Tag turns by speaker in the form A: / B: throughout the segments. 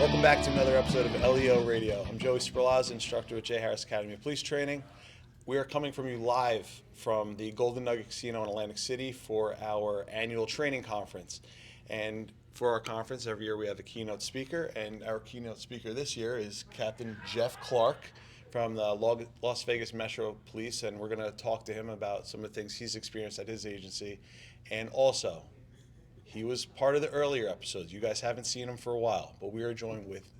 A: Welcome back to another episode of LEO Radio. I'm Joey Sperlaz, instructor at J. Harris Academy of Police Training. We are coming from you live from the Golden Nugget Casino in Atlantic City for our annual training conference. And for our conference, every year we have a keynote speaker, and our keynote speaker this year is Captain Jeff Clark from the Las Vegas Metro Police, and we're going to talk to him about some of the things he's experienced at his agency. And also, he was part of the earlier episodes. You guys haven't seen him for a while, but we are joined with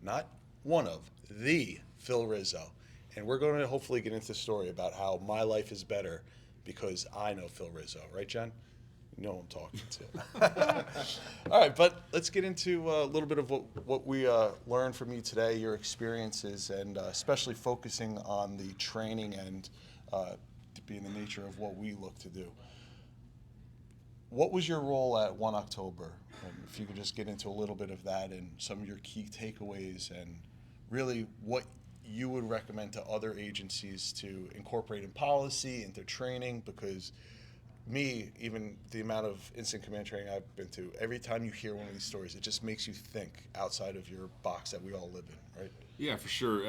A: not one of, the Phil Rizzo. And we're going to hopefully get into the story about how my life is better because I know Phil Rizzo. Right, Jen? You know who I'm talking to. All right, but let's get into a little bit of what we learned from you today, your experiences, and especially focusing on the training and being the nature of what we look to do. What was your role at 1 October? If you could just get into a little bit of that and some of your key takeaways and really what you would recommend to other agencies to incorporate in policy, into training, because even the amount of incident command training I've been to, every time you hear one of these stories, it just makes you think outside of your box that we all live in, right?
B: Yeah, for sure.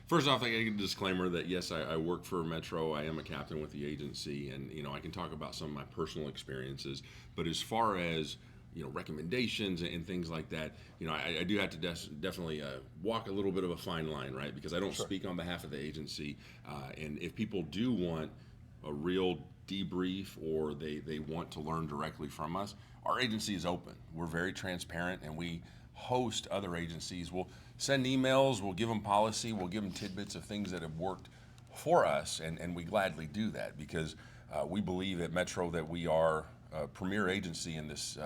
B: First off, I get a disclaimer that yes, I work for Metro. I am a captain with the agency, and I can talk about some of my personal experiences. But as far as recommendations and things like that, I do have to definitely walk a little bit of a fine line, right? Because I don't speak on behalf of the agency, and if people do want a real debrief or they want to learn directly from us, our agency is open. We're very transparent, and we host other agencies. We'll send emails, we'll give them policy, we'll give them tidbits of things that have worked for us, and we gladly do that because we believe at Metro that we are a premier agency in this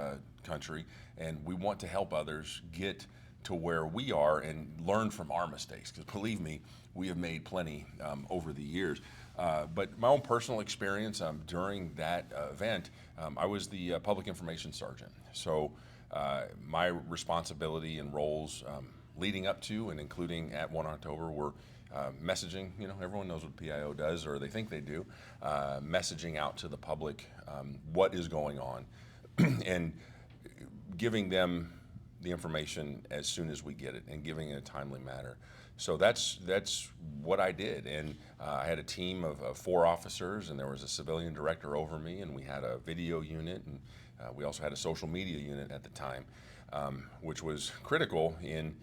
B: country, and we want to help others get to where we are and learn from our mistakes, because believe me, we have made plenty over the years. But my own personal experience during that event, I was the public information sergeant. So my responsibility and roles leading up to and including at 1 October were messaging. Everyone knows what PIO does, or they think they do, messaging out to the public what is going on and giving them the information as soon as we get it and giving it in a timely manner. So that's what I did, and I had a team of 4 officers, and there was a civilian director over me, and we had a video unit, and we also had a social media unit at the time, which was critical in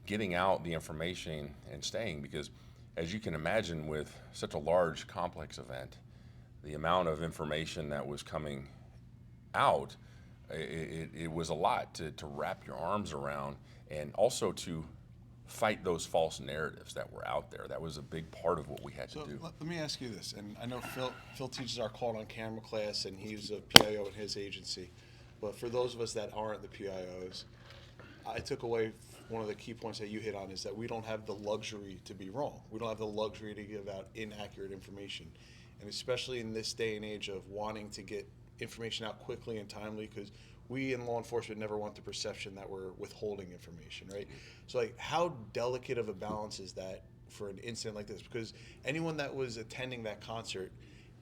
B: getting out the information and staying, because as you can imagine, with such a large, complex event, the amount of information that was coming out, it was a lot to wrap your arms around, and also to fight those false narratives that were out there. That was a big part of what we had to do.
A: Let me ask you this, and I know Phil teaches our caught on camera class, and he's a PIO in his agency, but for those of us that aren't the PIOs, I took away one of the key points that you hit on is that we don't have the luxury to be wrong. We don't have the luxury to give out inaccurate information, and especially in this day and age of wanting to get information out quickly and timely, because we in law enforcement never want the perception that we're withholding information, right? So how delicate of a balance is that for an incident like this? Because anyone that was attending that concert,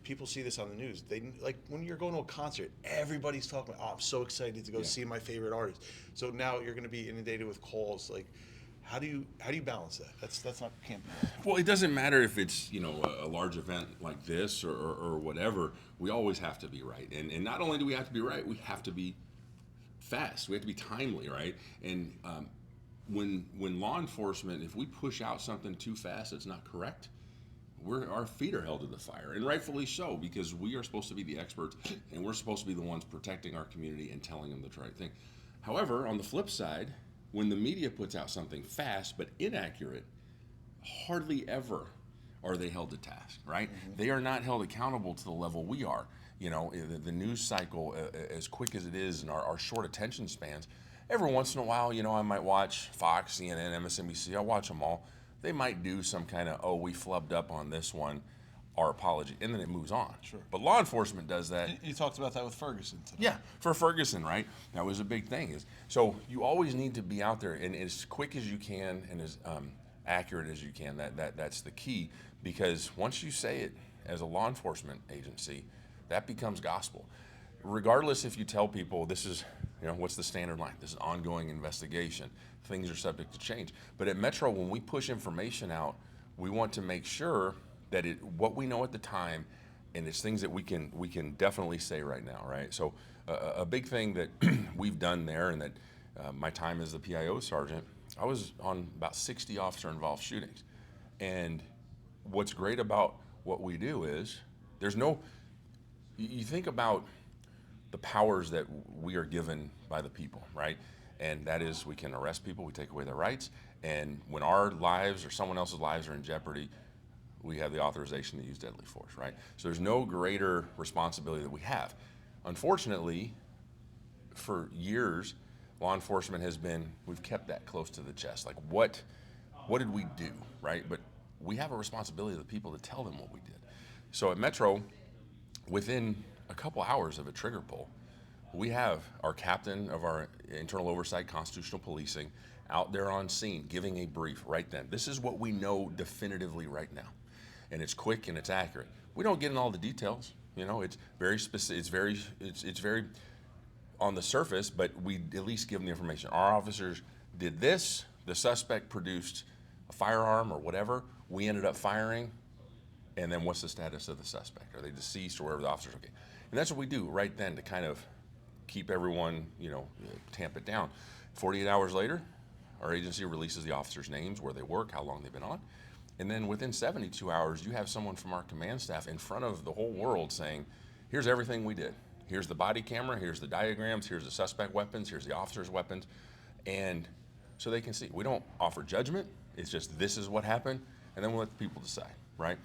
A: people see this on the news. They when you're going to a concert, everybody's talking about, I'm so excited to go see my favorite artist. So now you're going to be inundated with calls. How do you balance that? That's not can't be.
B: Well, it doesn't matter if it's a large event like this or whatever. We always have to be right, and not only do we have to be right, we have to be fast. We have to be timely, right? And when law enforcement, if we push out something too fast that's not correct, our feet are held to the fire, and rightfully so, because we are supposed to be the experts, and we're supposed to be the ones protecting our community and telling them the right thing. However, on the flip side, when the media puts out something fast but inaccurate, hardly ever are they held to task, right? Mm-hmm. They are not held accountable to the level we are. The news cycle, as quick as it is, and our short attention spans, every once in a while, I might watch Fox, CNN, MSNBC, I watch them all. They might do some kind of, we flubbed up on this one, our apology, and then it moves on.
A: Sure.
B: But law enforcement does that.
A: You talked about that with Ferguson today.
B: Yeah, for Ferguson, right? That was a big thing. So you always need to be out there and as quick as you can and as accurate as you can. That's the key, because once you say it as a law enforcement agency, that becomes gospel. Regardless if you tell people this is You know, what's the standard line? This is ongoing investigation. Things are subject to change. But at Metro, when we push information out, we want to make sure that what we know at the time, and it's things that we can definitely say right now, right? So a big thing that we've done there, and that my time as the PIO sergeant, I was on about 60 officer-involved shootings. And what's great about what we do is you think about the powers that we are given by the people, right? And that is, we can arrest people, we take away their rights, and when our lives or someone else's lives are in jeopardy, we have the authorization to use deadly force, right? So there's no greater responsibility that we have. Unfortunately, for years, law enforcement we've kept that close to the chest. Like, what did we do, right? But we have a responsibility to the people to tell them what we did. So at Metro, within a couple hours of a trigger pull, we have our captain of our internal oversight constitutional policing out there on scene giving a brief right then. This is what we know definitively right now. And it's quick and it's accurate. We don't get in all the details. You know, it's very specific, it's very on the surface, but we at least give them the information. Our officers did this, the suspect produced a firearm or whatever, we ended up firing, and then what's the status of the suspect? Are they deceased or whatever? The officers, okay. And that's what we do right then to kind of keep everyone, tamp it down. 48 hours later, our agency releases the officers' names, where they work, how long they've been on. And then within 72 hours, you have someone from our command staff in front of the whole world saying, here's everything we did. Here's the body camera, here's the diagrams, here's the suspect weapons, here's the officer's weapons. And so they can see. We don't offer judgment. It's just, this is what happened, and then we'll let the people decide, right?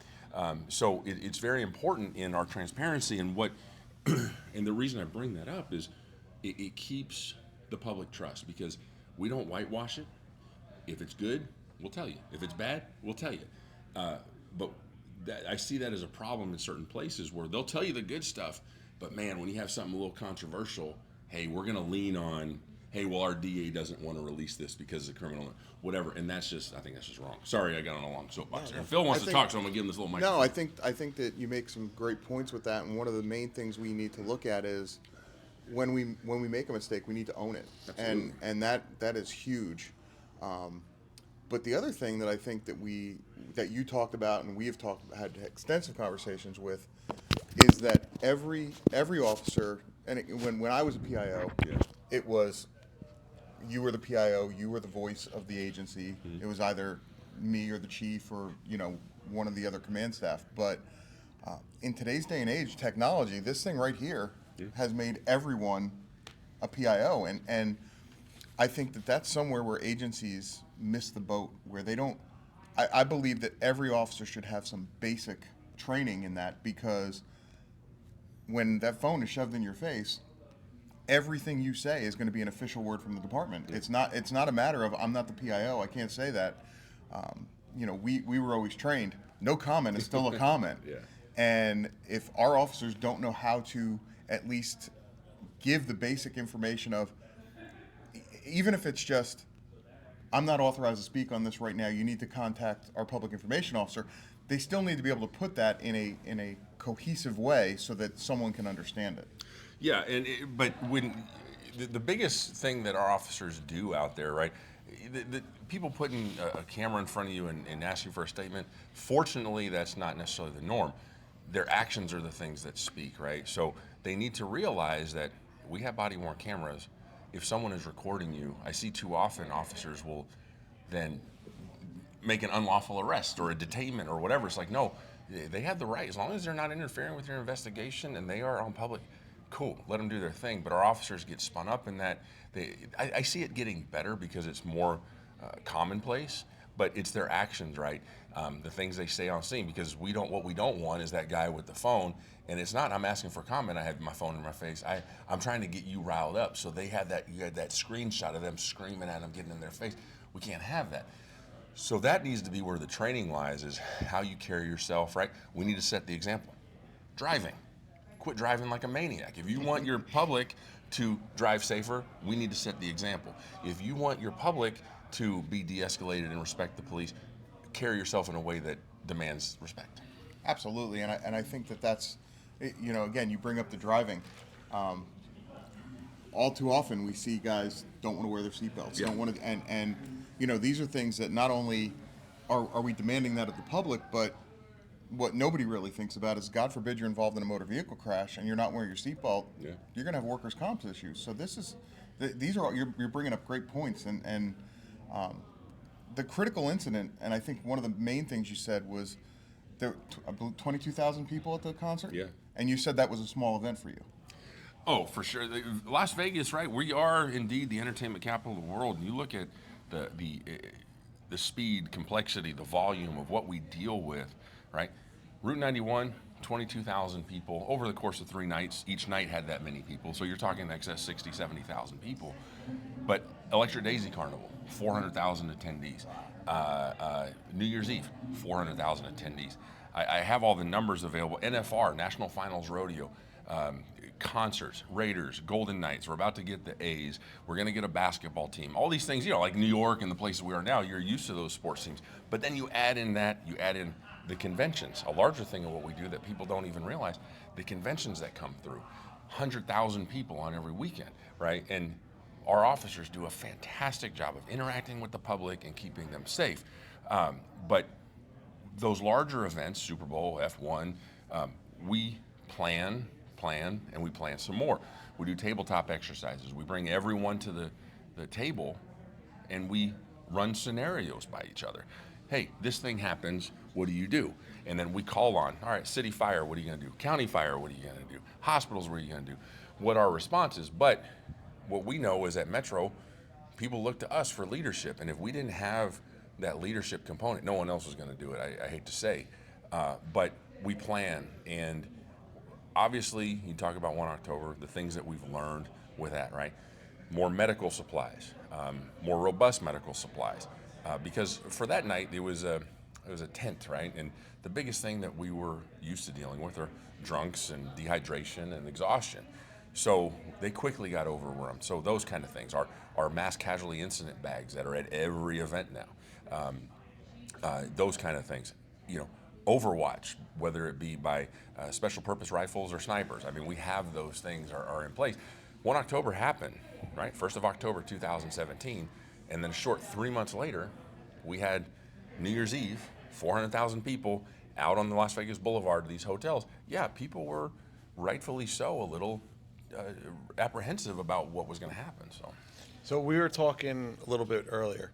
B: So it's very important in our transparency, and and the reason I bring that up is it keeps the public trust, because we don't whitewash it. If it's good, we'll tell you. If it's bad, we'll tell you. But I see that as a problem in certain places where they'll tell you the good stuff, but man, when you have something a little controversial, hey, we're going to lean on, hey, well, our DA doesn't want to release this because it's a criminal, whatever. And I think that's just wrong. Sorry, I got on a long soapbox there. Phil wants to talk, so I'm going to give him this little microphone.
C: No, I think that you make some great points with that. And one of the main things we need to look at is when we make a mistake, we need to own it.
B: Absolutely.
C: And that is huge. But the other thing that I think that you talked about, and we have had extensive conversations with, is that every officer, and when I was a PIO,
B: Yeah.
C: it was, you were the PIO, you were the voice of the agency.
B: Mm-hmm.
C: It was either me or the chief or one of the other command staff. But in today's day and age, technology, this thing right here has made everyone a PIO, and I think that that's somewhere where agencies miss the boat, where they don't. I believe that every officer should have some basic training in that, because when that phone is shoved in your face, everything you say is going to be an official word from the department. It's not a matter of, I'm not the PIO, I can't say that. We were always trained, no comment is still a comment.
B: Yeah.
C: And if our officers don't know how to at least give the basic information of, even if it's just, I'm not authorized to speak on this right now, you need to contact our public information officer, they still need to be able to put that in a cohesive way so that someone can understand it.
B: Yeah, but when the biggest thing that our officers do out there, right? The people putting a camera in front of you and asking for a statement, fortunately, that's not necessarily the norm. Their actions are the things that speak, right? So they need to realize that we have body-worn cameras. If someone is recording you, I see too often officers will then make an unlawful arrest or a detainment or whatever. It's like, no, they have the right, as long as they're not interfering with your investigation and they are on public, cool, let them do their thing. But our officers get spun up in that. I see it getting better because it's more commonplace, but it's their actions, right? The things they say on scene, because what we don't want is that guy with the phone, and it's not, I'm asking for comment, I have my phone in my face, I'm trying to get you riled up. So you had that screenshot of them screaming at them, getting in their face. We can't have that. So that needs to be where the training lies, is how you carry yourself, right? We need to set the example. Driving. Quit driving like a maniac. If you want your public to drive safer, we need to set the example. If you want your public to be de-escalated and respect the police, carry yourself in a way that demands respect.
C: Absolutely, and I think that's, again, you bring up the driving. all too often we see guys don't want to wear their seatbelts,
B: Yeah.
C: don't want to, and these are things that not only are we demanding that of the public, but what nobody really thinks about is, God forbid you're involved in a motor vehicle crash and you're not wearing your seatbelt,
B: Yeah.
C: you're going to have workers' comp issues. So these are all, you're bringing up great points, and the critical incident, and I think one of the main things you said was there were 22,000 people at the concert.
B: Yeah.
C: And you said that was a small event for you.
B: Oh, for sure. Las Vegas, right? We are indeed the entertainment capital of the world. And you look at the speed, complexity, the volume of what we deal with, right? Route 91, 22,000 people over the course of 3 nights. Each night had that many people. So you're talking in excess 60, 70,000 people. But Electric Daisy Carnival, 400,000 attendees. New Year's Eve, 400,000 attendees. I have all the numbers available. NFR, National Finals Rodeo, concerts, Raiders, Golden Knights. We're about to get the A's. We're going to get a basketball team. All these things, like New York and the places we are now, you're used to those sports teams. But then you add in the conventions, a larger thing of what we do that people don't even realize, the conventions that come through. 100,000 people on every weekend, right? And our officers do a fantastic job of interacting with the public and keeping them safe. But those larger events, Super Bowl, F1, we plan, and we plan some more. We do tabletop exercises. We bring everyone to the table, and we run scenarios by each other. Hey, this thing happens, what do you do? And then we call on, all right, city fire, what are you going to do? County fire, what are you going to do? Hospitals, what are you going to do? What our response is. But what we know is at Metro, people look to us for leadership. And if we didn't have that leadership component, no one else was going to do it, I hate to say. But we plan, and obviously, you talk about 1 October, the things that we've learned with that, right? More medical supplies, more robust medical supplies. Because for that night, it was a tent, right? And the biggest thing that we were used to dealing with are drunks and dehydration and exhaustion. So they quickly got overwhelmed. So those kind of things, our mass casualty incident bags that are at every event now, those kind of things. Overwatch, whether it be by special purpose rifles or snipers. I mean, we have those things are in place. 1 October happened, right? 1st of October, 2017. And then a short 3 months later, we had New Year's Eve, 400,000 people out on the Las Vegas Boulevard, these hotels. Yeah, people were rightfully so a little apprehensive about what was going to happen.
A: So we were talking a little bit earlier.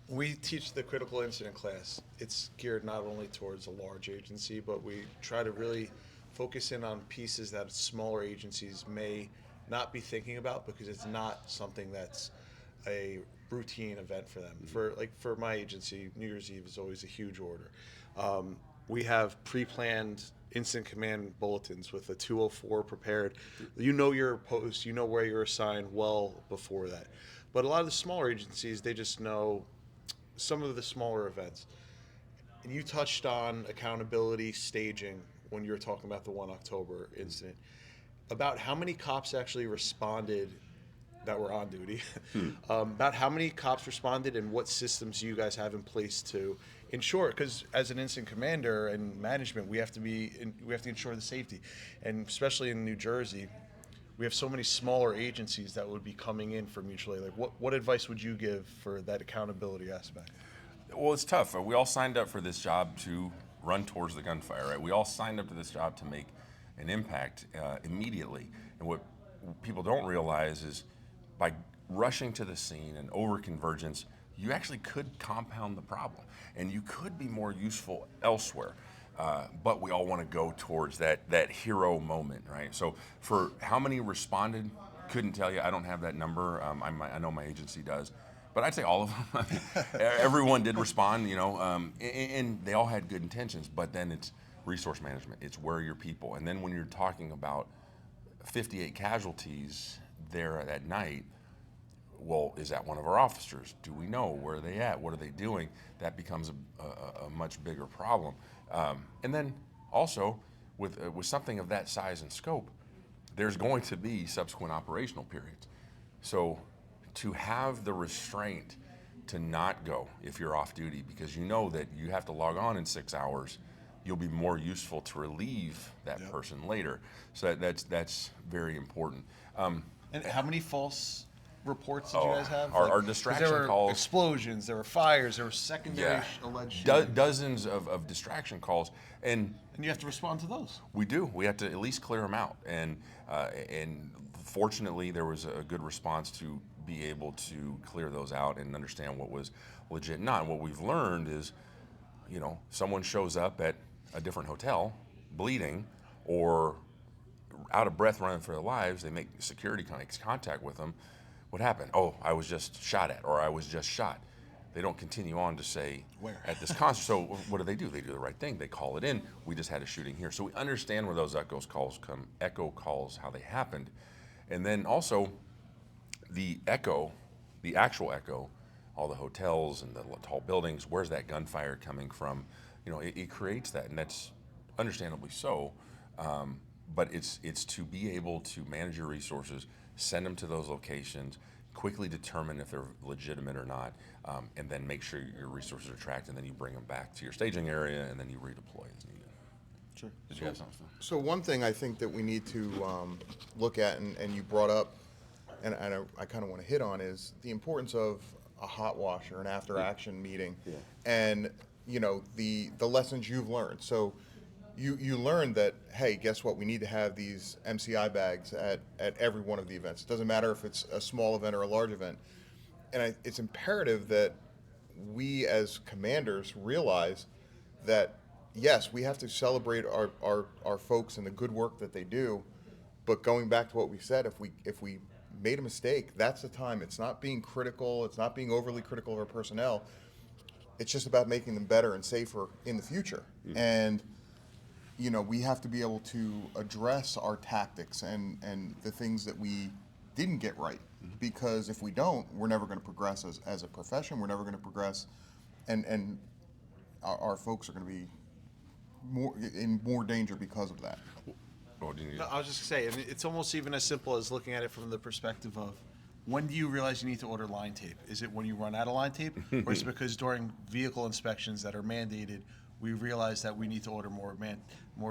A: We teach the critical incident class. It's geared not only towards a large agency, but we try to really focus in on pieces that smaller agencies may not be thinking about, because it's not something that's a routine event for them. For my agency, New Year's Eve is always a huge order. We have pre-planned incident command bulletins with a 204 prepared. You know your post, you know where you're assigned well before that. But a lot of the smaller agencies, they just know some of the smaller events. And you touched on accountability staging when you were talking about the 1 October incident. About how many cops actually responded that were on duty, about how many cops responded, and what systems you guys have in place to ensure, because as an incident commander and management, we have to ensure the safety. And especially in New Jersey, we have so many smaller agencies that would be coming in for mutual aid. Like, what advice would you give for that accountability aspect?
B: Well, it's tough. We all signed up for this job to run towards the gunfire, right? We all signed up to this job to make an impact immediately. And what people don't realize is by rushing to the scene and over-convergence, you actually could compound the problem. And you could be more useful elsewhere. But we all want to go towards that hero moment, right? So for how many responded, couldn't tell you. I don't have that number. I know my agency does. But I'd say all of them. Everyone did respond, and they all had good intentions. But then it's resource management. It's where are your people? And then when you're talking about 58 casualties there at night, well, is that one of our officers? Do we know where are they at? What are they doing? That becomes a much bigger problem. And then also with something of that size and scope, there's going to be subsequent operational periods. So to have the restraint to not go if you're off duty, because you know that you have to log on in 6 hours you'll be more useful to relieve that person later. So that's very important.
A: And how many false reports did you guys have?
B: Our
A: 'cause
B: distraction
A: there were
B: calls.
A: explosions, there were fires, there were secondary alleged shootings.
B: Dozens of distraction calls, and
A: And you have to respond to those.
B: we do. We have to at least clear them out, and fortunately, there was a good response to be able to clear those out and understand what was legit and not. And what we've learned is, someone shows up at a different hotel, bleeding, or out of breath, running for their lives. They make security contact with them. What happened? Oh, I was just shot at, or I was just shot. They don't continue on to say
A: Where?
B: at this concert. So what do? They do the right thing. They call it in. We just had a shooting here. So we understand where those echo calls, how they happened. And then also the actual echo, all the hotels and the tall buildings, where's that gunfire coming from? It creates that, and that's understandably so. But it's to be able to manage your resources, send them to those locations, quickly determine if they're legitimate or not, and then make sure your resources are tracked, and then you bring them back to your staging area, and then you redeploy as needed.
C: Sure.
B: Did you have something?
C: So one thing I think that we need to look at, and you brought up, and I kind of want to hit on, is the importance of a hot wash or an after-action meeting, and the lessons you've learned. So you learned that, hey, guess what? We need to have these MCI bags at every one of the events. It doesn't matter if it's a small event or a large event. And it's imperative that we as commanders realize that, yes, we have to celebrate our folks and the good work that they do, but going back to what we said, if we made a mistake, that's the time. It's not being critical. It's not being overly critical of our personnel. It's just about making them better and safer in the future. Mm-hmm. And we have to be able to address our tactics and the things that we didn't get right. Mm-hmm. Because if we don't, we're never going to progress as a profession. We're never going to progress, and our folks are going to be in more danger because of that.
A: No, I was just going to say, it's almost even as simple as looking at it from the perspective of, when do you realize you need to order line tape? Is it when you run out of line tape? Or is it because during vehicle inspections that are mandated, we realize that we need to order more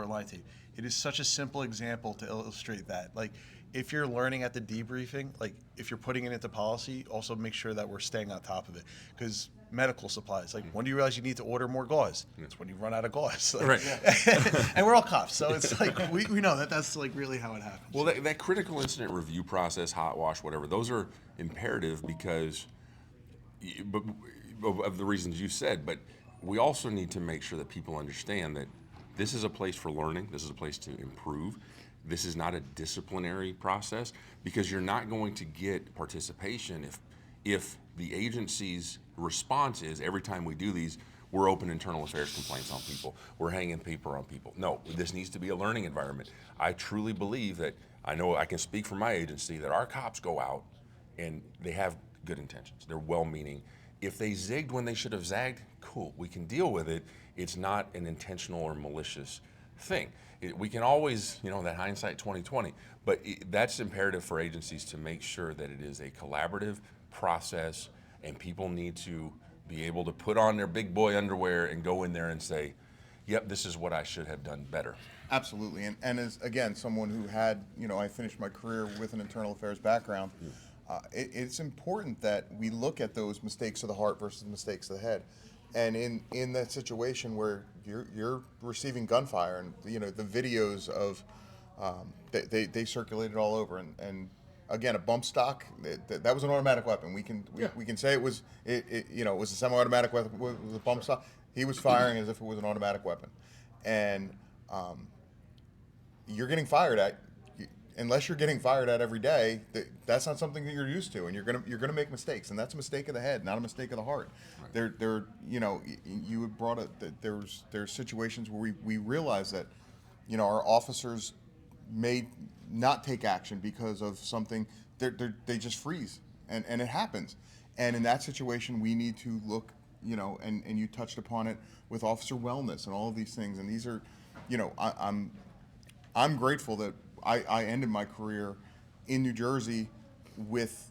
A: line tape? It is such a simple example to illustrate that. Like, if you're learning at the debriefing, like if you're putting it into policy, also make sure that we're staying on top of it. Because medical supplies, like, when do you realize you need to order more gauze? It's when you run out of gauze. Like,
B: Right.
A: And we're all cops, so it's like we know that's like really how it happens.
B: Well, that critical incident review process, hot wash, whatever, those are imperative because of the reasons you said, but we also need to make sure that people understand that this is a place for learning. This is a place to improve. This is not a disciplinary process, because you're not going to get participation if the agency's response is, every time we do these, we're open internal affairs complaints on people, we're hanging paper on people. No, this needs to be a learning environment. I truly believe that, I know I can speak for my agency, that our cops go out and they have good intentions. They're well-meaning. If they zigged when they should have zagged, cool, we can deal with it. It's not an intentional or malicious thing. We can always, that hindsight 2020, but that's imperative for agencies to make sure that it is a collaborative process, and people need to be able to put on their big boy underwear and go in there and say, yep, this is what I should have done better.
C: Absolutely, and as, again, someone who had, I finished my career with an internal affairs background, it's important that we look at those mistakes of the heart versus mistakes of the head. And in that situation where you're receiving gunfire, and the videos of they circulated all over, and again, a bump stock, that was an automatic weapon. We can say it was a semi-automatic weapon with a bump stock. He was firing as if it was an automatic weapon, and you're getting fired at. Unless you're getting fired at every day, that's not something that you're used to, and you're gonna make mistakes, and that's a mistake of the head, not a mistake of the heart. Right. You had brought up that there's situations where we realize that, our officers may not take action because of something. They just freeze, and it happens, and in that situation we need to look, and you touched upon it with officer wellness and all of these things, and these are, I'm grateful that I ended my career in New Jersey with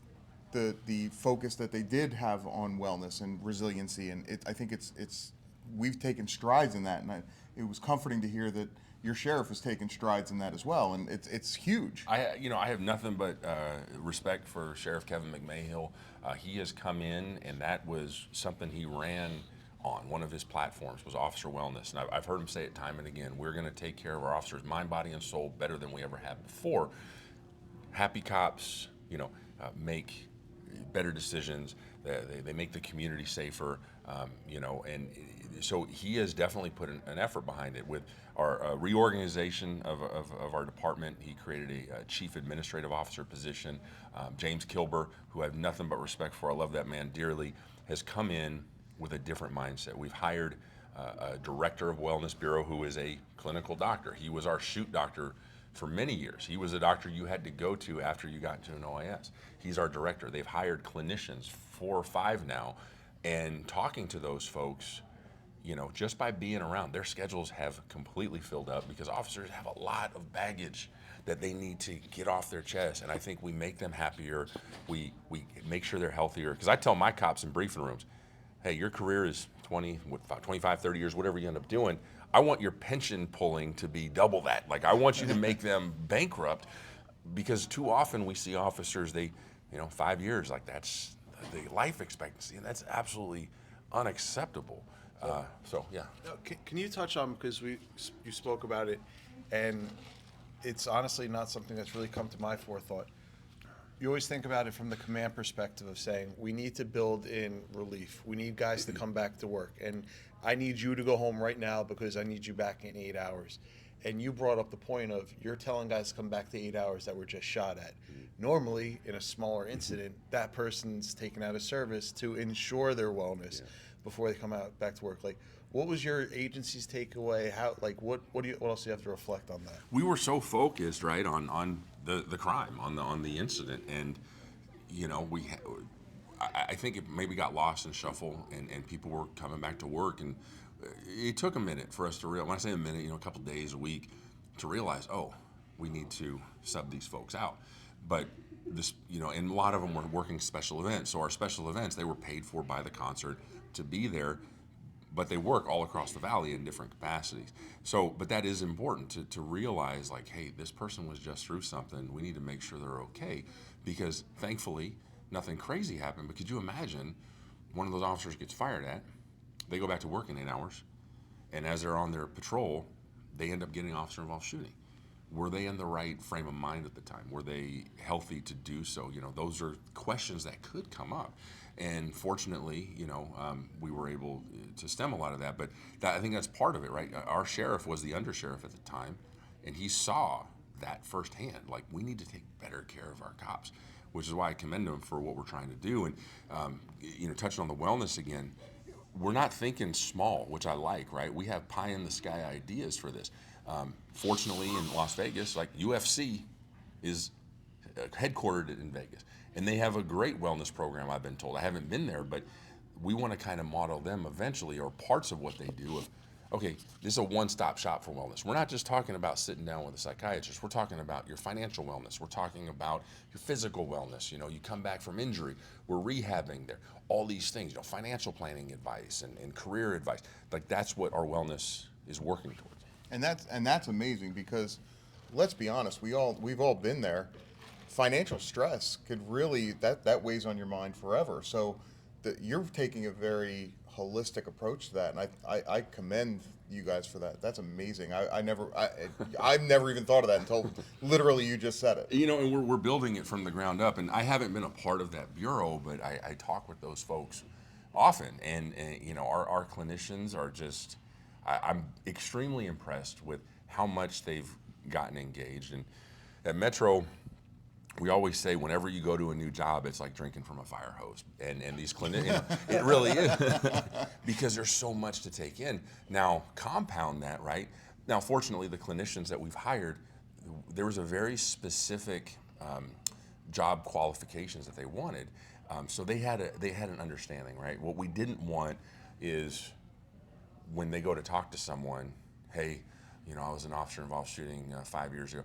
C: the focus that they did have on wellness and resiliency, and I think we've taken strides in that, and it was comforting to hear that your sheriff has taken strides in that as well, and it's huge.
B: I have nothing but respect for Sheriff Kevin McMahill. He has come in, and that was something he ran on. One of his platforms was officer wellness, and I've heard him say it time and again. We're going to take care of our officers' mind, body, and soul better than we ever have before. Happy cops, make better decisions. They make the community safer, and so he has definitely put an effort behind it with our reorganization of our department. He created a chief administrative officer position. James Kilber, who I have nothing but respect for, I love that man dearly, has come in with a different mindset. We've hired a director of Wellness Bureau who is a clinical doctor. He was our shoot doctor for many years. He was a doctor you had to go to after you got into an OIS. He's our director. They've hired clinicians, 4 or 5 now, and talking to those folks, just by being around, their schedules have completely filled up because officers have a lot of baggage that they need to get off their chest. And I think we make them happier. We make sure they're healthier. Because I tell my cops in briefing rooms, hey, your career is 25, 30 years, whatever you end up doing. I want your pension pulling to be double that. Like, I want you to make them bankrupt, because too often we see officers, 5 years, like that's the life expectancy, and that's absolutely unacceptable. So yeah.
A: Can you touch on, because you spoke about it, and it's honestly not something that's really come to my forethought. You always think about it from the command perspective of saying, we need to build in relief. We need guys to come back to work. And I need you to go home right now because I need you back in 8 hours. And you brought up the point of, you're telling guys to come back to 8 hours that were just shot at. Normally, in a smaller incident, that person's taken out of service to ensure their wellness before they come out back to work. Like, what was your agency's takeaway? How, like, what else do you have to reflect on that?
B: We were so focused, right, on the crime, on the incident, and I think it maybe got lost in shuffle, and people were coming back to work, and it took a minute for us to realize. When I say a minute, a couple days, a week, to realize, oh, we need to sub these folks out. But this, and a lot of them were working special events. So our special events, they were paid for by the concert to be there, but they work all across the valley in different capacities. So, but that is important to realize, like, hey, this person was just through something. We need to make sure they're okay, because thankfully nothing crazy happened. But could you imagine one of those officers gets fired at, they go back to work in 8 hours, and as they're on their patrol, they end up getting officer-involved shooting. Were they in the right frame of mind at the time? Were they healthy to do so? Those are questions that could come up. And fortunately, we were able to stem a lot of that. But I think that's part of it, right? Our sheriff was the undersheriff at the time, and he saw that firsthand. Like, we need to take better care of our cops, which is why I commend him for what we're trying to do. And, touching on the wellness again, we're not thinking small, which I like, right? We have pie-in-the-sky ideas for this. Fortunately, in Las Vegas, like, UFC is headquartered in Vegas, and they have a great wellness program, I've been told. I haven't been there, but we want to kind of model them eventually, or parts of what they do. Okay, this is a one-stop shop for wellness. We're not just talking about sitting down with a psychiatrist. We're talking about your financial wellness. We're talking about your physical wellness. You come back from injury. We're rehabbing there. All these things, financial planning advice and career advice. Like, that's what our wellness is working towards.
C: And that's amazing, because let's be honest, we've all been there. Financial stress could really, that weighs on your mind forever. So you're taking a very holistic approach to that, and I commend you guys for that. That's amazing. I've never even thought of that until literally you just said it.
B: And we're building it from the ground up. And I haven't been a part of that bureau, but I talk with those folks often, and our clinicians are just, I'm extremely impressed with how much they've gotten engaged. And at Metro, we always say, whenever you go to a new job, it's like drinking from a fire hose. And these clinicians, it really is, because there's so much to take in. Now, compound that, right? Now, fortunately, the clinicians that we've hired, there was a very specific job qualifications that they wanted. So they had an understanding, right? What we didn't want is, when they go to talk to someone, hey, I was an officer-involved shooting 5 years ago.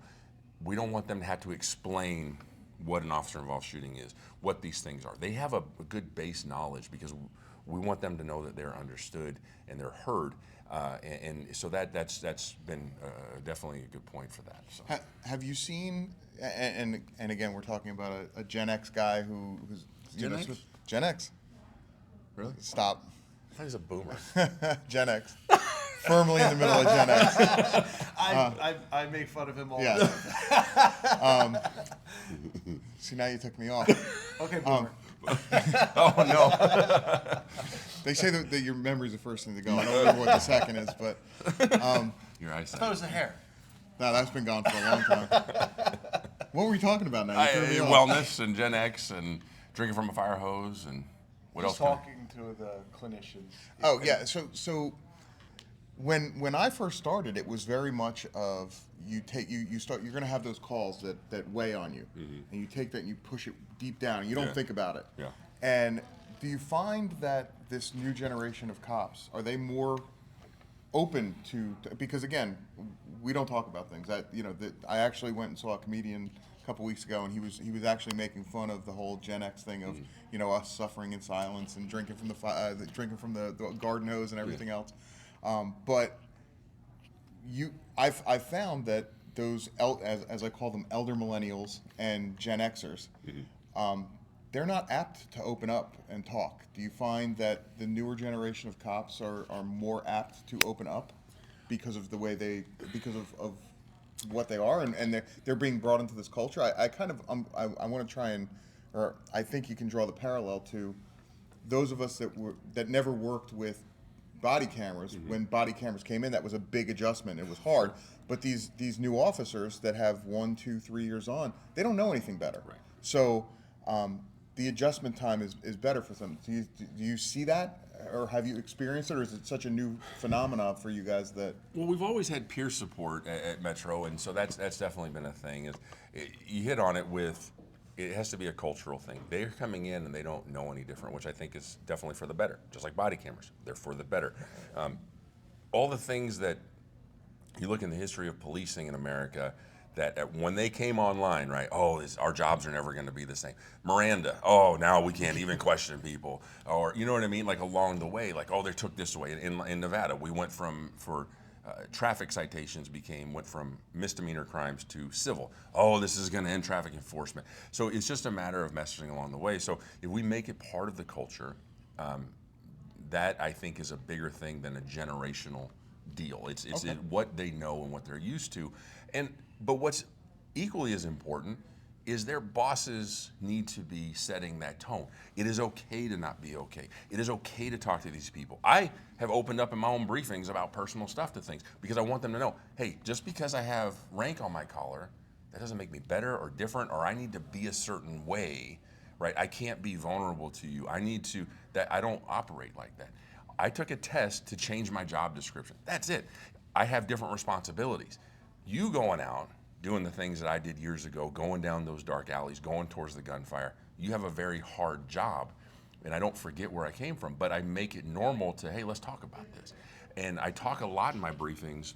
B: We don't want them to have to explain what an officer-involved shooting is, what these things are. They have a good base knowledge, because we want them to know that they're understood and they're heard. And so that's been definitely a good point for that. So.
C: Have you seen, and again, we're talking about a Gen X guy who's
B: Gen X?
C: Gen X.
B: Really?
C: Stop.
B: I thought he was a boomer.
C: Gen X. Firmly in the middle of Gen X.
A: I make fun of him all
C: Yeah.
A: the time.
C: See, now you took me off.
A: Okay, boomer.
B: Oh no.
C: They say that your memory's the first thing to go. I don't remember what the second is, but
B: Your eyesight.
A: I thought it was the hair.
C: no, that's been gone for a long time. What were we talking about now? You threw me off.
B: Wellness and Gen X and drinking from a fire hose and what
A: Just
B: else?
A: talking to the clinicians.
C: Oh yeah, so when I first started, it was very much of you start, you're going to have those calls that weigh on you, and you take that and you push it deep down and you don't think about it.
B: Yeah.
C: And do you find that this new generation of cops, are they more open to, because again, we don't talk about things that, I actually went and saw a comedian a couple weeks ago, and he was actually making fun of the whole Gen X thing of us suffering in silence and drinking from the garden hose and everything else. But I've found that those as I call them, elder millennials and Gen Xers, they're not apt to open up and talk. Do you find that the newer generation of cops are more apt to open up because of the way because of what they are, and they're being brought into this culture? I want to try and, or I think you can draw the parallel to those of us that never worked with body cameras. When body cameras came in, that was a big adjustment. It was hard. But these new officers that have 1, 2, 3 years on, they don't know anything better.
B: Right.
C: So the adjustment time is better for them. Do you see that, or have you experienced it, or is it such a new phenomenon for you guys that?
B: Well, we've always had peer support at Metro, and so that's definitely been a thing. You hit on it with, it has to be a cultural thing. They're coming in and they don't know any different, which I think is definitely for the better. Just like body cameras, they're for the better. All the things that you look in the history of policing in America, that when they came online, right? Oh, our jobs are never going to be the same. Miranda. Oh, now we can't even question people, or you know what I mean? Like along the way, like they took this away. In Nevada, we went from traffic citations went from misdemeanor crimes to civil. Oh, this is going to end traffic enforcement. So it's just a matter of messaging along the way. So if we make it part of the culture, that I think is a bigger thing than a generational deal. It's
C: Okay.
B: what they know and what they're used to. But what's equally as important is their bosses need to be setting that tone. It is okay to not be okay. It is okay to talk to these people. I have opened up in my own briefings about personal stuff to things because I want them to know, hey, just because I have rank on my collar, that doesn't make me better or different, or I need to be a certain way, right? I can't be vulnerable to you. I don't operate like that. I took a test to change my job description. That's it. I have different responsibilities. You going out, doing the things that I did years ago, going down those dark alleys, going towards the gunfire, you have a very hard job. And I don't forget where I came from, but I make it normal to, hey, let's talk about this. And I talk a lot in my briefings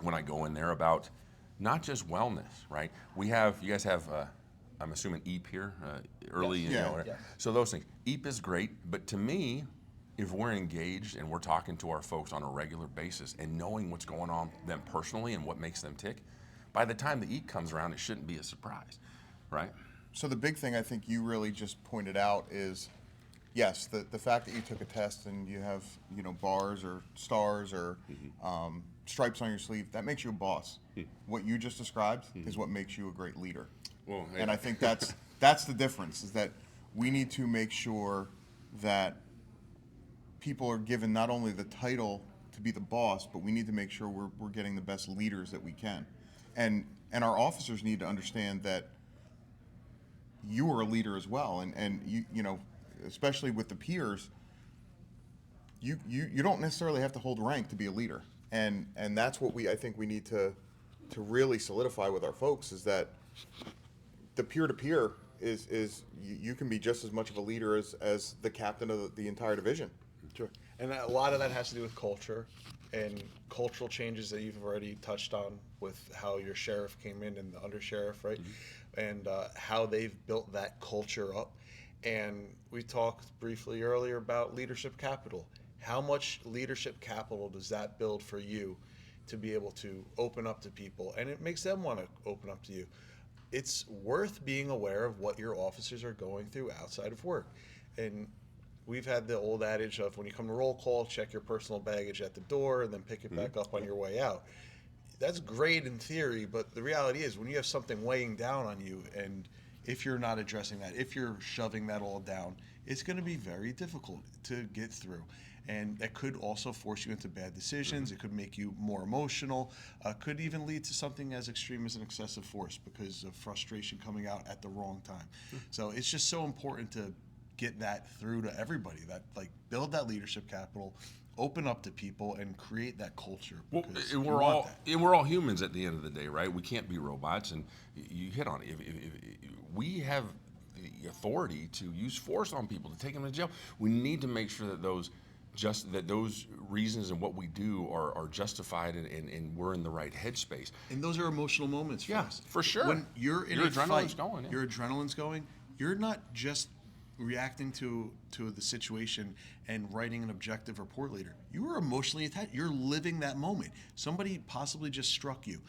B: when I go in there about not just wellness, right? You guys have, I'm assuming EAP here, early,
C: Yes.
B: right?
A: Yeah.
B: So those things. EAP is great, but to me, if we're engaged and we're talking to our folks on a regular basis and knowing what's going on them personally and what makes them tick, by the time the EAP comes around, it shouldn't be a surprise, right?
C: So the big thing I think you really just pointed out is, yes, the fact that you took a test and you have bars or stars or stripes on your sleeve, that makes you a boss. What you just described is what makes you a great leader.
B: Well,
C: And I think that's the difference, is that we need to make sure that people are given not only the title to be the boss, but we need to make sure we're getting the best leaders that we can. And our officers need to understand that you are a leader as well, and you especially with the peers, you don't necessarily have to hold rank to be a leader, and that's what I think we need to really solidify with our folks, is that the peer-to-peer is you can be just as much of a leader as the captain of the entire division.
A: Sure. And a lot of that has to do with culture and cultural changes that you've already touched on with how your sheriff came in and the undersheriff, right? And how they've built that culture up. And we talked briefly earlier about leadership capital. How much leadership capital does that build for you to be able to open up to people? And it makes them want to open up to you. It's worth being aware of what your officers are going through outside of work. And we've had the old adage of when you come to roll call, check your personal baggage at the door and then pick it back up on your way out. That's great in theory, but the reality is when you have something weighing down on you, and if you're not addressing that, if you're shoving that all down, it's going to be very difficult to get through. And that could also force you into bad decisions. It could make you more emotional. Could even lead to something as extreme as an excessive force because of frustration coming out at the wrong time. So it's just so important to get that through to everybody, that like build that leadership capital, open up to people, and create that culture.
B: Well,
A: Because
B: and
A: you
B: we're
A: want
B: all
A: that.
B: we're all humans at the end of the day, right? We can't be robots, and you hit on it. If we have the authority to use force on people to take them to jail, we need to make sure that those reasons and what we do are justified and we're in the right headspace.
A: And those are emotional moments for
B: Yeah,
A: us.
B: for sure.
A: When you're in
B: Your
A: a
B: adrenaline's
A: fight,
B: going, yeah.
A: your adrenaline's going, you're not just reacting to the situation and writing an objective report later. You are emotionally attached. You're living that moment. Somebody possibly just struck you.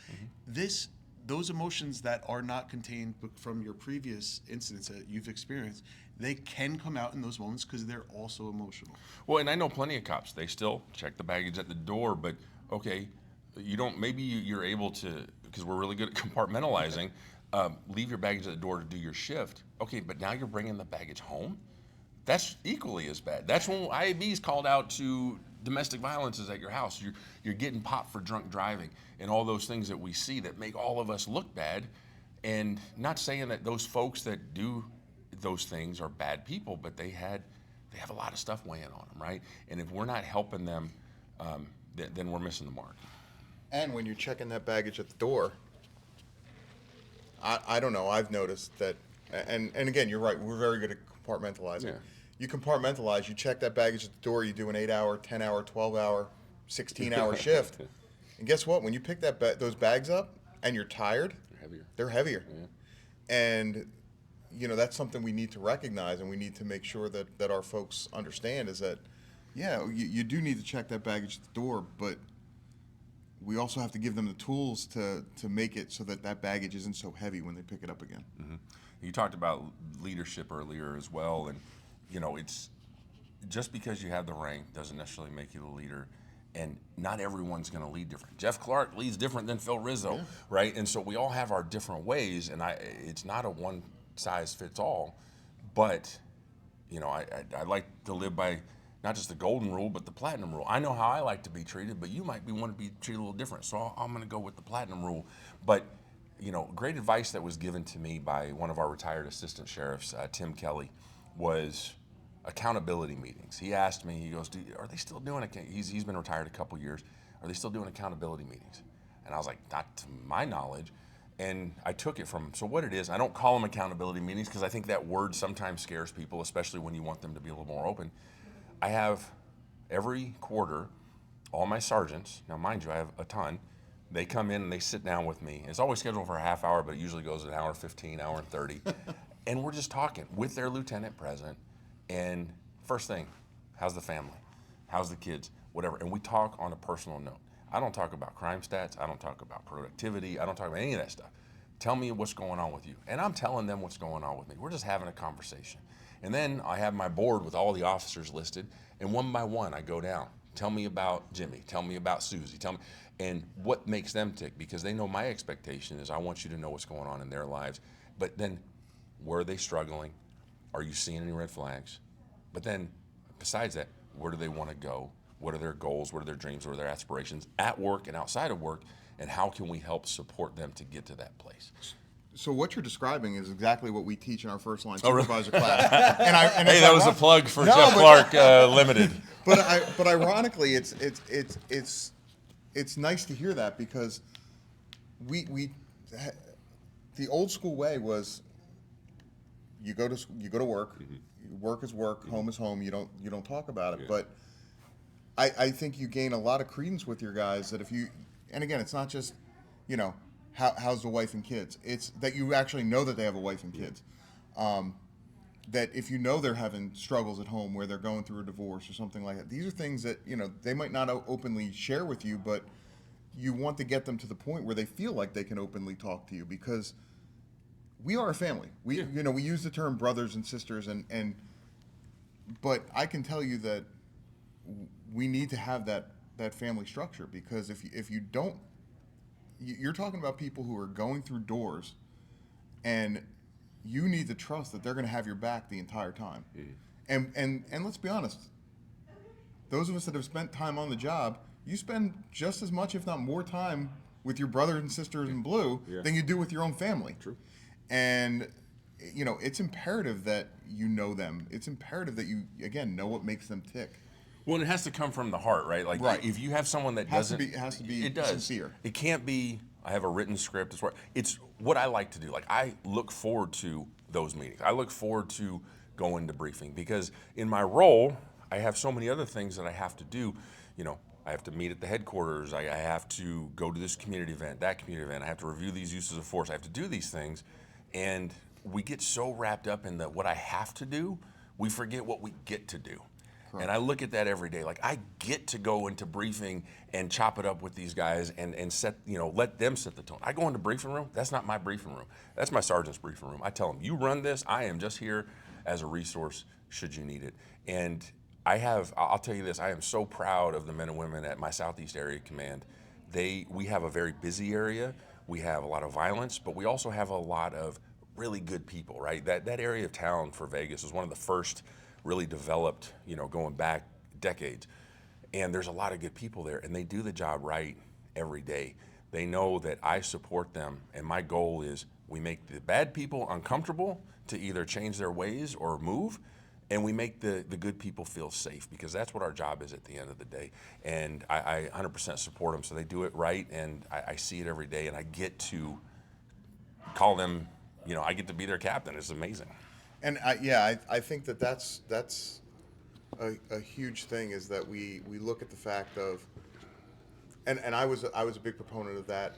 A: Those emotions that are not contained from your previous incidents that you've experienced, they can come out in those moments because they're also emotional.
B: Well, and I know plenty of cops. They still check the baggage at the door, but okay, you don't. Maybe you're able to, because we're really good at compartmentalizing. Leave your baggage at the door to do your shift. Okay, but now you're bringing the baggage home. That's equally as bad. That's when IAB's called out to domestic violences at your house. You're getting popped for drunk driving and all those things that we see that make all of us look bad. And not saying that those folks that do those things are bad people, but they have a lot of stuff weighing on them, right? And if we're not helping them, then we're missing the mark.
C: And when you're checking that baggage at the door, I don't know, I've noticed that, and again, you're right, we're very good at compartmentalizing.
B: Yeah.
C: You compartmentalize, you check that baggage at the door, you do an 8-hour, 10-hour, 12-hour, 16-hour shift. And guess what? When you pick those bags up and you're tired, they're heavier.
B: Yeah.
C: And, that's something we need to recognize, and we need to make sure that our folks understand is that, yeah, you do need to check that baggage at the door, but we also have to give them the tools to make it so that baggage isn't so heavy when they pick it up again.
B: Mm-hmm. You talked about leadership earlier as well, and it's just because you have the rank doesn't necessarily make you the leader, and not everyone's going to lead different. Jeff Clark leads different than Phil Rizzo, right? And so we all have our different ways, and it's not a one size fits all, but I like to live by not just the golden rule, but the platinum rule. I know how I like to be treated, but you might want to be treated a little different. So I'm going to go with the platinum rule. But, great advice that was given to me by one of our retired assistant sheriffs, Tim Kelly, was accountability meetings. He asked me, he goes, are they still doing it? He's been retired a couple years. Are they still doing accountability meetings? And I was like, not to my knowledge. And I took it from him. So what it is, I don't call them accountability meetings because I think that word sometimes scares people, especially when you want them to be a little more open. I have every quarter, all my sergeants, now mind you, I have a ton, they come in and they sit down with me. It's always scheduled for a half hour, but it usually goes an hour 15, hour and 30. And we're just talking with their lieutenant present. And first thing, how's the family? How's the kids? Whatever. And we talk on a personal note. I don't talk about crime stats. I don't talk about productivity. I don't talk about any of that stuff. Tell me what's going on with you. And I'm telling them what's going on with me. We're just having a conversation. And then I have my board with all the officers listed, and one by one I go down. Tell me about Jimmy. Tell me about Susie. Tell me, and what makes them tick, because they know my expectation is I want you to know what's going on in their lives. But then, where are they struggling? Are you seeing any red flags? But then, besides that, where do they want to go? What are their goals? What are their dreams? What are their aspirations at work and outside of work? And how can we help support them to get to that place?
C: So what you're describing is exactly what we teach in our first line
B: really?
C: supervisor class. And
B: Hey, that was a plug for Jeff Clark Limited.
C: But ironically, it's nice to hear that, because we the old school way was you go to work, work is work, home is home. You don't talk about it. Yeah. But I think you gain a lot of credence with your guys that if you, and again, it's not just how's the wife and kids. It's that you actually know that they have a wife and kids. that if you know they're having struggles at home where they're going through a divorce or something like that, these are things that, you know, they might not openly share with you, but you want to get them to the point where they feel like they can openly talk to you, because we are a family. We, you know, we use the term brothers and sisters, but I can tell you that we need to have that family structure, because if you don't, you're talking about people who are going through doors, and you need to trust that they're going to have your back the entire time. And let's be honest, those of us that have spent time on the job, you spend just as much, if not more time with your brothers and sisters in blue than you do with your own family.
B: True.
C: And, you know, it's imperative that you know them. It's imperative that you, again, know what makes them tick.
D: Well, and it has to come from the heart, right? Like, if you have someone that doesn't,
C: it has to be sincere.
D: It can't be, I have a written script. It's what I like to do. Like, I look forward to those meetings. I look forward to going to briefing, because in my role, I have so many other things that I have to do. You know, I have to meet at the headquarters. I have to go to this community event, that community event. I have to review these uses of force. I have to do these things. And we get so wrapped up in what I have to do, we forget what we get to do. Correct. And I look at that every day. Like, I get to go into briefing and chop it up with these guys and set, you know, let them set the tone. I go into briefing room, that's not my briefing room. That's my sergeant's briefing room. I tell them, you run this, I am just here as a resource should you need it. And I'll tell you this, I am so proud of the men and women at my Southeast Area Command. We have a very busy area. We have a lot of violence, but we also have a lot of really good people, right? That area of town for Vegas was one of the first really developed, you know, going back decades. And there's a lot of good people there, and they do the job right every day. They know that I support them, and my goal is we make the bad people uncomfortable to either change their ways or move, and we make the good people feel safe, because that's what our job is at the end of the day. And I 100% support them, so they do it right, and I see it every day, and I get to call them, you know, I get to be their captain. It's amazing.
C: And I think that's a huge thing, is that we look at the fact of, and I was a big proponent of that,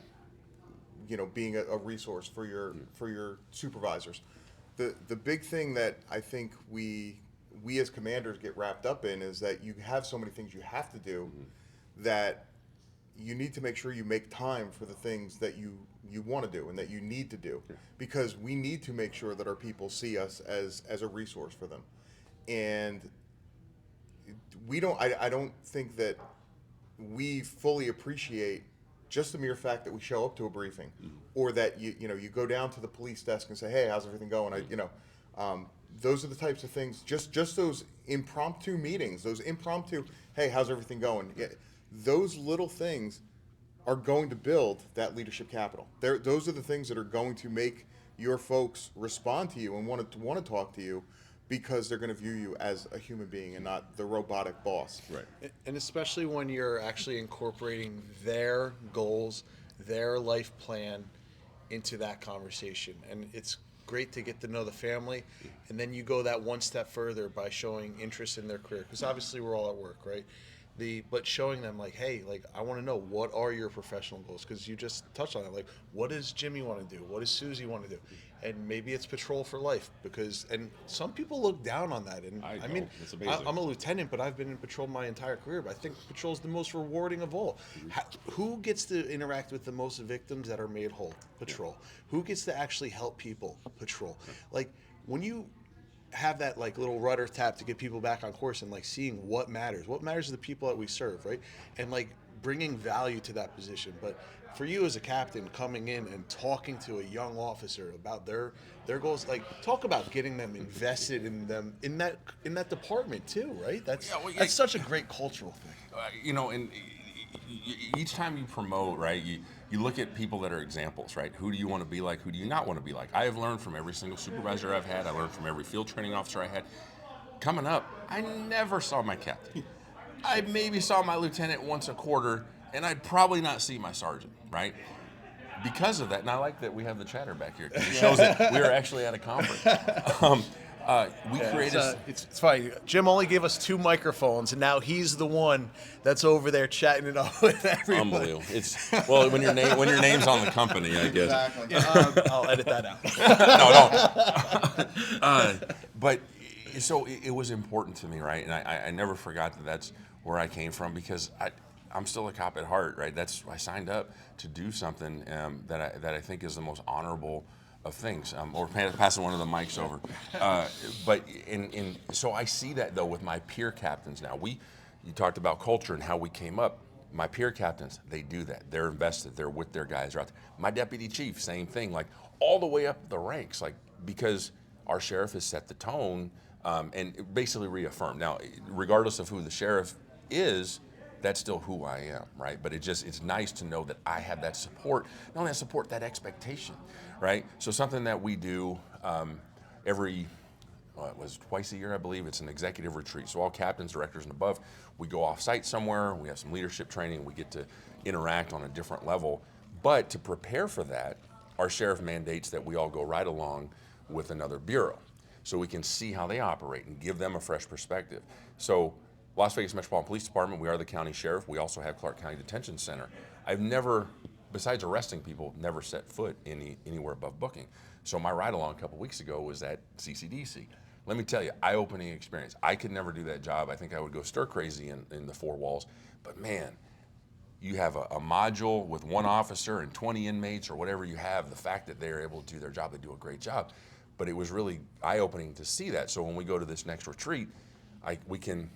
C: you know, being a resource for your supervisors. The big thing that I think we as commanders get wrapped up in is that you have so many things you have to do, that you need to make sure you make time for the things that you want to do and that you need to do, because we need to make sure that our people see us as a resource for them. And I don't think that we fully appreciate just the mere fact that we show up to a briefing, or that you go down to the police desk and say, hey, how's everything going? Those are the types of things, just those impromptu meetings, those impromptu, hey, how's everything going? Those little things are going to build that leadership capital. Those are the things that are going to make your folks respond to you and want to talk to you, because they're going to view you as a human being and not the robotic boss.
A: Right. And especially when you're actually incorporating their goals, their life plan into that conversation. And it's great to get to know the family, and then you go that one step further by showing interest in their career, because obviously we're all at work, right? But showing them, like, hey, like, I want to know, what are your professional goals? Because you just touched on it. Like, what does Jimmy want to do? What does Susie want to do? And maybe it's patrol for life, and some people look down on that. And I mean, I'm a lieutenant, but I've been in patrol my entire career. But I think patrol is the most rewarding of all. Who gets to interact with the most victims that are made whole? Patrol. Who gets to actually help people? Patrol. Like, when you have that, like, little rudder tap to get people back on course, and, like, seeing what matters to the people that we serve, right? And, like, bringing value to that position. But for you as a captain, coming in and talking to a young officer about their goals, like, talk about getting them invested in them in that department too, right? That's such a great cultural thing.
D: You know, and each time you promote, right, you look at people that are examples, right? Who do you want to be like? Who do you not want to be like? I have learned from every single supervisor I've had. I learned from every field training officer I had. Coming up, I never saw my captain. I maybe saw my lieutenant once a quarter, and I'd probably not see my sergeant, right? Because of that, and I like that we have the chatter back here, because it shows that we are actually at a conference. We
A: Yeah,
D: created.
A: it's funny. Jim only gave us 2 microphones, and now he's the one that's over there chatting it up with everyone.
D: Unbelievable. It's well when your name's on the company, I guess.
C: Exactly.
A: I'll edit that out.
D: No, don't. But so it was important to me, right? And I never forgot that that's where I came from because I'm still a cop at heart, right? I signed up to do something that I think is the most honorable of things. Or passing one of the mics over. But so I see that though with my peer captains now. You talked about culture and how we came up. My peer captains, they do that. They're invested. They're with their guys. Right. My deputy chief, same thing. Like all the way up the ranks, like because our sheriff has set the tone and basically reaffirmed. Now, regardless of who the sheriff is, that's still who I am, right? But it's nice to know that I have that support, not only that support, that expectation, right? So something that we do every, it was twice a year, I believe, it's an executive retreat. So all captains, directors, and above, we go off-site somewhere, we have some leadership training, we get to interact on a different level. But to prepare for that, our sheriff mandates that we all go right along with another bureau so we can see how they operate and give them a fresh perspective. So Las Vegas Metropolitan Police Department, we are the county sheriff. We also have Clark County Detention Center. I've never, besides arresting people, never set foot anywhere above booking. So my ride-along a couple weeks ago was at CCDC. Let me tell you, eye-opening experience. I could never do that job. I think I would go stir-crazy in the 4 walls. But man, you have a module with 1 officer and 20 inmates or whatever you have, the fact that they're able to do their job, they do a great job. But it was really eye-opening to see that. So when we go to this next retreat, we can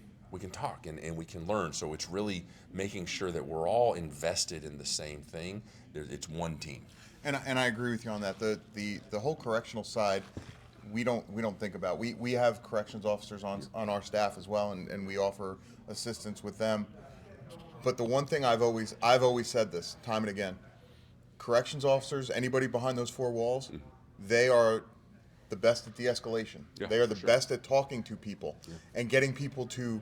D: talk and we can learn. So it's really making sure that we're all invested in the same thing. It's one team.
C: And I agree with you on that. The whole correctional side, we don't think about. We have corrections officers on our staff as well, and we offer assistance with them. But the one thing I've always said this time and again, corrections officers, anybody behind those 4 walls, they are the best at de-escalation.
B: Yeah,
C: they are the
B: sure.
C: best at talking to people and getting people to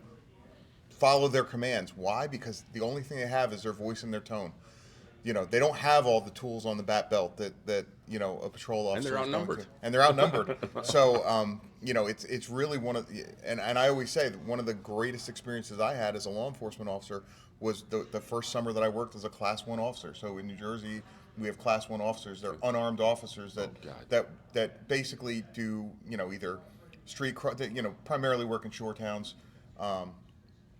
C: follow their commands. Why? Because the only thing they have is their voice and their tone. You know, they don't have all the tools on the bat belt that you know a patrol officer.
D: And they're outnumbered.
C: And they're outnumbered. So you know, it's really one of the, and I always say that one of the greatest experiences I had as a law enforcement officer was the first summer that I worked as a Class 1 officer. So in New Jersey, we have Class 1 officers. They're unarmed officers that basically do, you know, either primarily work in shore towns,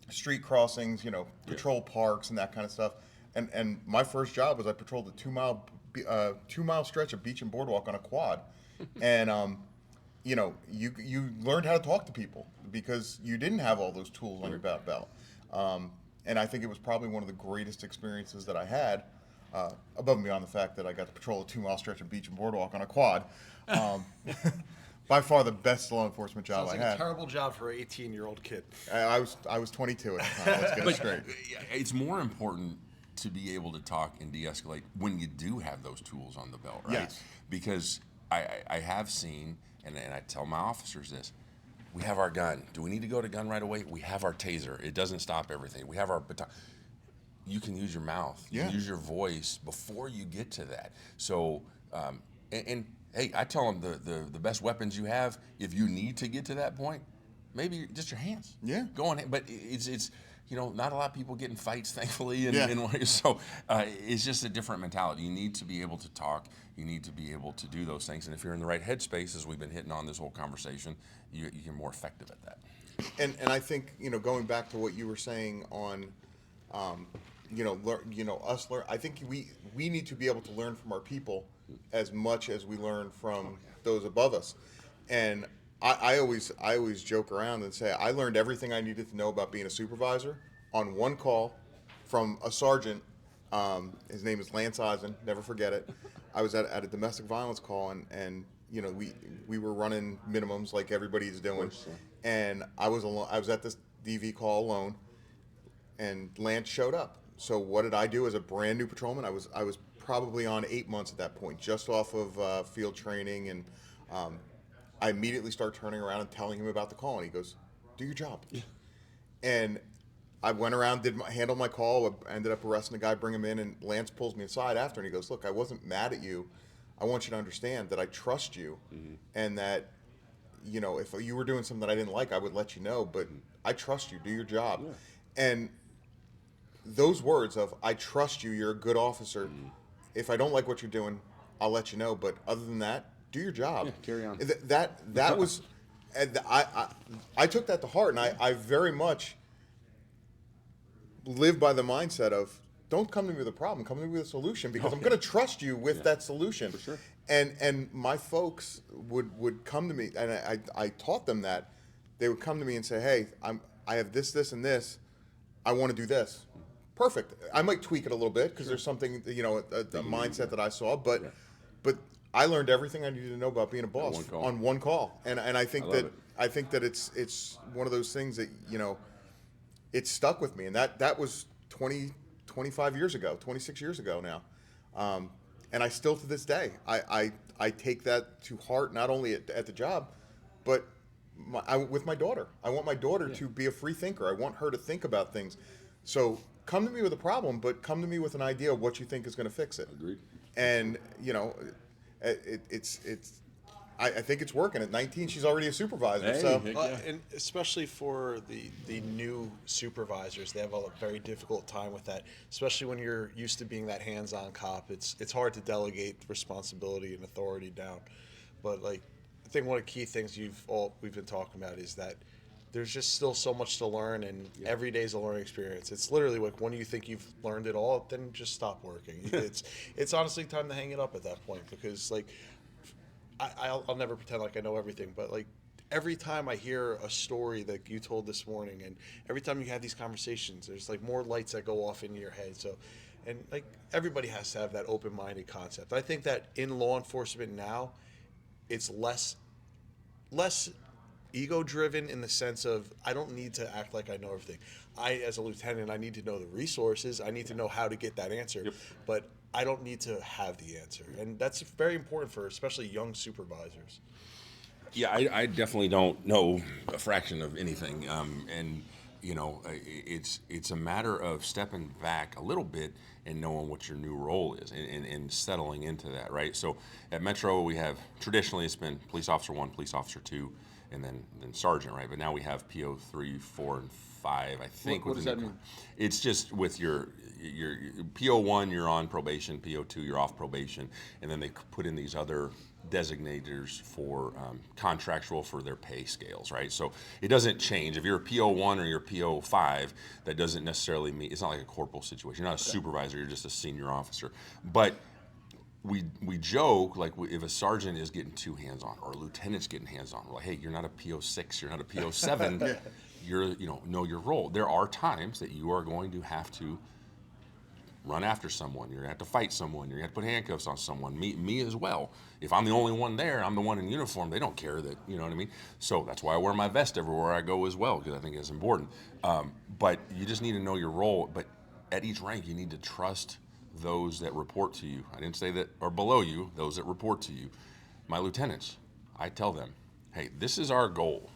C: street crossings, you know, patrol parks and that kind of stuff. And my first job was I patrolled a 2 mile stretch of beach and boardwalk on a quad, and you know, you learned how to talk to people because you didn't have all those tools on your bat belt. And I think it was probably one of the greatest experiences that I had, above and beyond the fact that I got to patrol a 2 mile stretch of beach and boardwalk on a quad. By far the best law enforcement job
A: Sounds
C: I
A: like
C: had.
A: a terrible job for an 18-year-old kid.
C: I was 22 at the time. Let's get it straight.
D: It's more important to be able to talk and de-escalate when you do have those tools on the belt, right?
C: Yes.
D: Because I have seen, and I tell my officers this, we have our gun. Do we need to go to gun right away? We have our taser. It doesn't stop everything. We have our baton. You can use your mouth. You can use your voice before you get to that. So, and hey, I tell them the best weapons you have, if you need to get to that point, maybe just your hands.
C: Yeah.
D: Go on. But it's you know, not a lot of people get in fights, thankfully. So it's just a different mentality. You need to be able to talk. You need to be able to do those things. And if you're in the right headspace, as we've been hitting on this whole conversation, you're more effective at that.
C: And I think, you know, going back to what you were saying on, I think we need to be able to learn from our people as much as we learn from those above us. And I always joke around and say I learned everything I needed to know about being a supervisor on one call from a sergeant. His name is Lance Eisen. Never forget it. I was at a domestic violence call, and you know, we were running minimums like everybody's doing, and I was alone. I was at this DV call alone, and Lance showed up. So what did I do as a brand new patrolman? I was probably on 8 months at that point, just off of field training, and I immediately start turning around and telling him about the call, and he goes, "Do your job." Yeah. And I went around, handled my call, ended up arresting the guy, bring him in, and Lance pulls me aside after, and he goes, "Look, I wasn't mad at you. I want you to understand that I trust you, and that you know, if you were doing something that I didn't like, I would let you know. But I trust you. Do your job. And those words of "I trust you. You're a good officer." If I don't like what you're doing, I'll let you know. But other than that, do your job.
B: Yeah, carry on.
C: That was, and I took that to heart, and I very much live by the mindset of don't come to me with a problem, come to me with a solution, because I'm going to trust you with that solution.
B: For sure.
C: And my folks would come to me, and I taught them that. They would come to me and say, "Hey, I have this, and this. I want to do this." Perfect. I might tweak it a little bit because there's something, you know, a mindset that I saw, but I learned everything I needed to know about being a boss on one call, and I think that it's one of those things that, you know, it stuck with me, and that was 25 years ago, 26 years ago now, and I still to this day I take that to heart, not only at the job, but with my daughter. I want my daughter to be a free thinker. I want her to think about things. So come to me with a problem, but come to me with an idea of what you think is going to fix it.
B: Agreed.
C: And you know, I think it's working. At 19, she's already a supervisor. So
A: And especially for the new supervisors, they have a very difficult time with that. Especially when you're used to being that hands-on cop, it's hard to delegate responsibility and authority down. But like, I think one of the key things we've been talking about is that there's just still so much to learn, and every day is a learning experience. It's literally like when you think you've learned it all, then just stop working. It's honestly time to hang it up at that point, because like I'll never pretend like I know everything, but like every time I hear a story that you told this morning, and every time you have these conversations, there's like more lights that go off in your head. So, and like everybody has to have that open-minded concept. I think that in law enforcement now, it's less ego-driven in the sense of I don't need to act like I know everything. As a lieutenant, I need to know the resources. I need to know how to get that answer. But I don't need to have the answer. And that's very important for especially young supervisors.
B: Yeah, I definitely don't know a fraction of anything, and you know, it's a matter of stepping back a little bit and knowing what your new role is, and settling into that, right? So at Metro, we have traditionally it's been police officer 1, police officer 2, and then sergeant, right? But now we have PO 3, 4, and 5. I think.
E: What does that mean?
B: It's just with your PO 1, you're on probation. PO 2, you're off probation, and then they put in these other designators for contractual for their pay scales, right? So it doesn't change. If you're a PO 1 or you're PO 5, that doesn't necessarily mean, it's not like a corporal situation. You're not a supervisor, you're just a senior officer. But we joke, like if a sergeant is getting too hands-on or a lieutenant's getting hands-on, we're like, hey, you're not a PO 6, you're not a PO 7, you're, know your role. There are times that you are going to have to run after someone. You're going to have to fight someone. You're going to have to put handcuffs on someone. Me as well. If I'm the only one there, I'm the one in uniform. They don't care that, you know what I mean? So that's why I wear my vest everywhere I go as well, because I think it's important. But you just need to know your role. But at each rank, you need to trust those that report to you. I didn't say that are below you, those that report to you. My lieutenants, I tell them, hey, this is our goal.